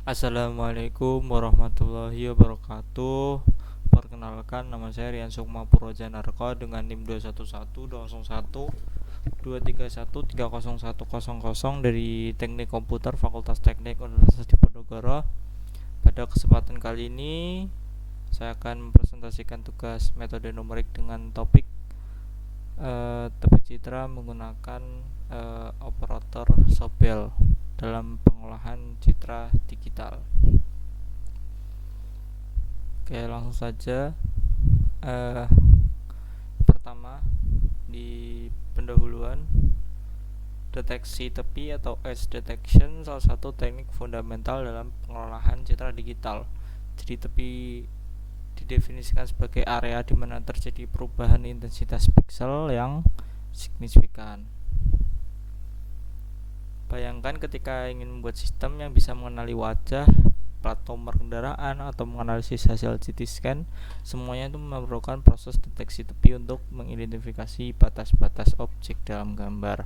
Assalamualaikum warahmatullahi wabarakatuh. Perkenalkan, nama saya Rian Sukma Purwojanarko dengan NIM 211201201 dari Teknik Komputer Fakultas Teknik Universitas Diponegoro. Pada kesempatan kali ini saya akan mempresentasikan tugas metode numerik dengan topik tebit citra menggunakan operator Sobel dalam pengolahan citra digital. Oke, langsung saja. Pertama, di pendahuluan, deteksi tepi atau edge detection salah satu teknik fundamental dalam pengolahan citra digital. Jadi tepi didefinisikan sebagai area di mana terjadi perubahan intensitas piksel yang signifikan. Bayangkan ketika ingin membuat sistem yang bisa mengenali wajah, plat nomor kendaraan, atau menganalisis hasil CT scan, semuanya itu memerlukan proses deteksi tepi untuk mengidentifikasi batas-batas objek dalam gambar.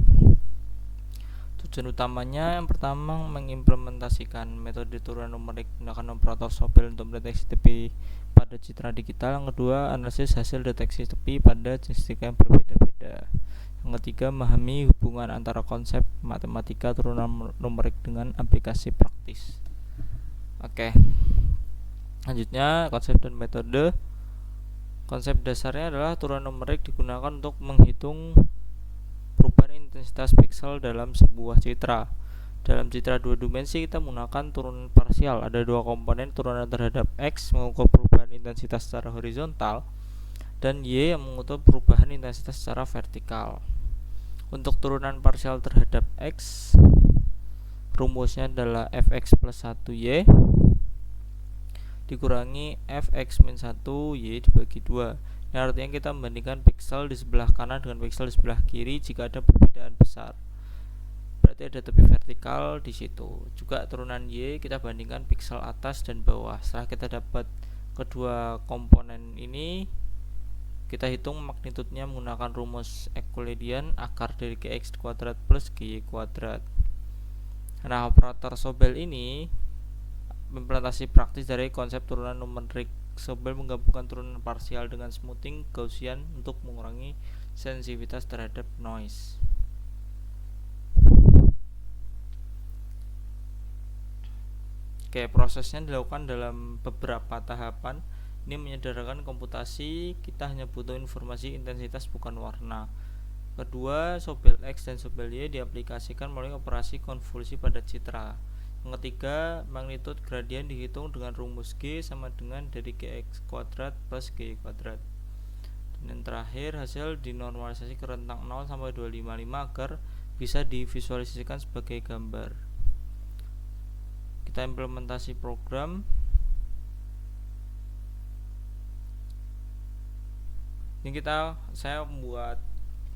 Tujuan utamanya yang pertama mengimplementasikan metode turunan numerik menggunakan operator Sobel untuk mendeteksi tepi pada citra digital. Yang kedua, analisis hasil deteksi tepi pada jenis yang berbeda-beda. Yang ketiga, memahami hubungan antara konsep matematika turunan numerik dengan aplikasi praktis. Oke. Selanjutnya, konsep dan metode. Konsep dasarnya adalah turunan numerik digunakan untuk menghitung perubahan intensitas piksel dalam sebuah citra. Dalam citra dua dimensi kita menggunakan turunan parsial. Ada dua komponen, turunan terhadap X mengukur perubahan intensitas secara horizontal dan Y yang mengukur perubahan intensitas secara vertikal. Untuk turunan parsial terhadap X, rumusnya adalah fx plus 1y dikurangi fx min 1y dibagi 2. Ini artinya kita membandingkan piksel di sebelah kanan dengan piksel di sebelah kiri jika ada perbedaan besar. Berarti ada tepi vertikal di situ. Juga turunan y kita bandingkan piksel atas dan bawah. Setelah kita dapat kedua komponen ini, kita hitung magnitudenya menggunakan rumus Euclidean akar dari gx kuadrat plus gy kuadrat. Nah, operator Sobel ini implementasi praktis dari konsep turunan numerik. Sobel menggabungkan turunan parsial dengan smoothing Gaussian untuk mengurangi sensitivitas terhadap noise. Oke, prosesnya dilakukan dalam beberapa tahapan. Ini menyederhanakan komputasi, kita hanya butuh informasi intensitas bukan warna. Kedua, Sobel X dan Sobel Y diaplikasikan melalui operasi konvolusi pada citra. Yang ketiga, magnitud gradien dihitung dengan rumus G sama dengan dari gx kuadrat plus gy kuadrat. Dan yang terakhir, hasil dinormalisasi ke rentang 0 sampai 255 agar bisa divisualisasikan sebagai gambar. Kita implementasi program. Ini saya membuat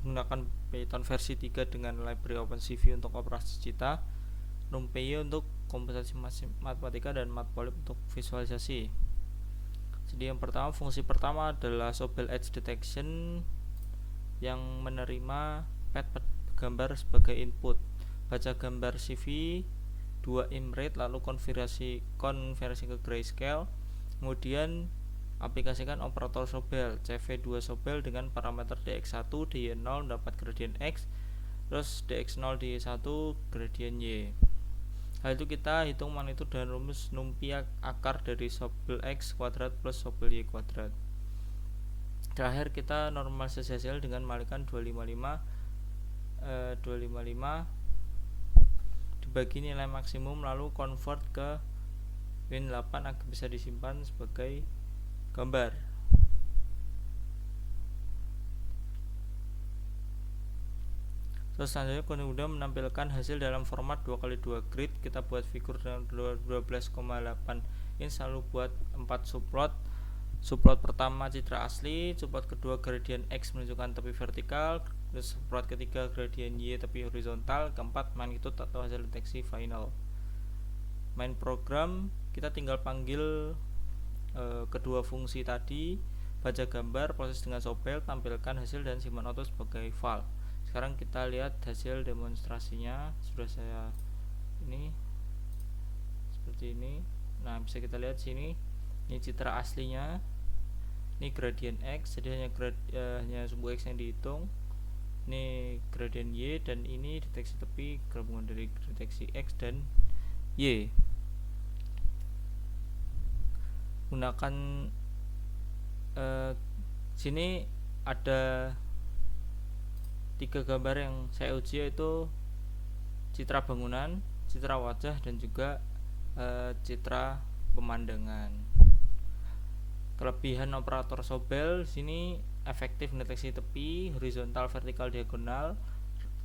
menggunakan Python versi 3 dengan library OpenCV untuk operasi citra, NumPy untuk komputasi matematika, dan Matplotlib untuk visualisasi. Jadi yang pertama, fungsi pertama adalah Sobel Edge Detection yang menerima pad gambar sebagai input. Baca gambar CV 2 imrate lalu konversi ke grayscale. Kemudian aplikasikan operator Sobel CV2 Sobel dengan parameter dx1 dy0 dapat gradien x, terus dx0 dy1 gradien y. Hal itu kita hitung magnitud dan rumus NumPy akar dari Sobel x kuadrat plus Sobel y kuadrat. Terakhir kita normalisasi hasil dengan mengalikan 255 dibagi nilai maksimum lalu convert ke Win8 agar bisa disimpan sebagai gambar. Terus selanjutnya kemudian menampilkan hasil dalam format 2x2 grid. Kita buat figur dengan 12,8 inch lalu buat 4 subplot. Subplot pertama citra asli, subplot kedua gradien X menunjukkan tepi vertikal, terus subplot ketiga gradien Y tepi horizontal, keempat magnitude atau hasil deteksi final. Main program kita tinggal panggil kedua fungsi tadi, baca gambar, proses dengan Sobel, tampilkan hasil dan simpan auto sebagai file. Sekarang kita lihat hasil demonstrasinya. Sudah saya ini seperti seperti ini. Nah, bisa kita lihat sini, ini citra aslinya, ini gradien X, jadi hanya sumbu X yang dihitung, ini gradien Y, dan ini deteksi tepi gabungan dari deteksi X dan Y. Gunakan sini ada 3 gambar yang saya uji, yaitu citra bangunan, citra wajah, dan juga citra pemandangan. Kelebihan operator Sobel sini efektif mendeteksi tepi, horizontal, vertikal, diagonal,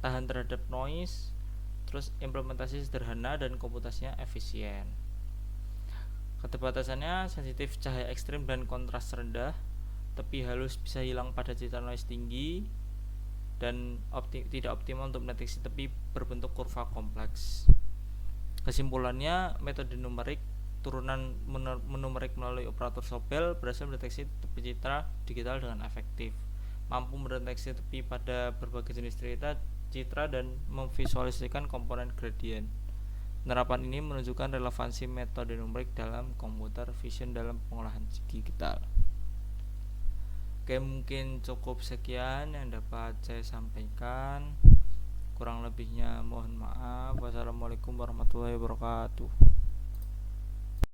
tahan terhadap noise, terus implementasi sederhana dan komputasinya efisien. Keterbatasannya sensitif cahaya ekstrim dan kontras rendah, tepi halus bisa hilang pada citra noise tinggi, dan tidak optimal untuk mendeteksi tepi berbentuk kurva kompleks. Kesimpulannya, metode numerik turunan numerik melalui operator Sobel berhasil mendeteksi tepi citra digital dengan efektif, mampu mendeteksi tepi pada berbagai jenis citra dan memvisualisasikan komponen gradien. Penerapan ini menunjukkan relevansi metode numerik dalam computer vision dalam pengolahan digital. Oke, mungkin cukup sekian yang dapat saya sampaikan. Kurang lebihnya mohon maaf. Wassalamualaikum warahmatullahi wabarakatuh.